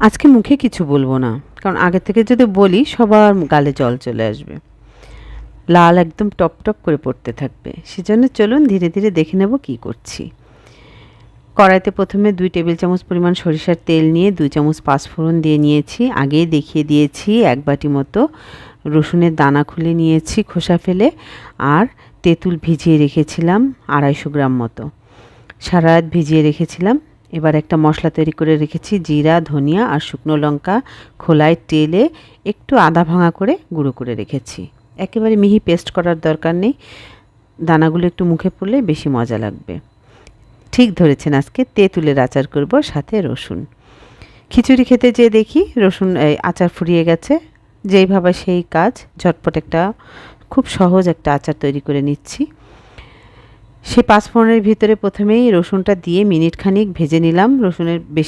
আজকে মুখে কিছু বলবো না, কারণ আগে থেকে যদি বলি সবার গালে জল চলে আসবে, লাল একদম টপ টপ করে পড়তে থাকবে। সেজন্য চলুন ধীরে ধীরে দেখে নেব কি করছি। কড়াইতে প্রথমে 2 টেবিল চামচ পরিমাণ সরিষার তেল নিয়ে 2 চামচ পাঁচফোড়ন দিয়ে নিয়েছি। আগেই দেখিয়ে দিয়েছি 1 বাটি মতো রসুনের দানা খুলে নিয়েছি খোসা ফেলে, আর তেঁতুল ভিজিয়ে রেখেছিলাম 250 গ্রাম মতো, সারা রাত ভিজিয়ে রেখেছিলাম। এবার একটা মশলা তৈরি করে রেখেছি, জিরা, ধনিয়া আর শুকনো লঙ্কা খোলায় তেলে একটু আদা ভাঙা করে গুঁড়ো করে রেখেছি। একেবারে মিহি পেস্ট করার দরকার নেই, দানাগুলো একটু মুখে পড়লে বেশি মজা লাগবে। ঠিক ধরেছেন, আজকে তেঁতুলের আচার করব, সাথে রসুন। খিচুড়ি খেতে যেয়ে দেখি রসুন আচার ফুরিয়ে গেছে। যেইভাবে সেই কাজ, ঝটপট একটা খুব সহজ একটা আচার তৈরি করে নিচ্ছি। সেই পাঁচফোড়নের ভিতরে প্রথমেই রসুনটা দিয়ে মিনিট খানিক ভেজে নিলাম। রসুনের বেশি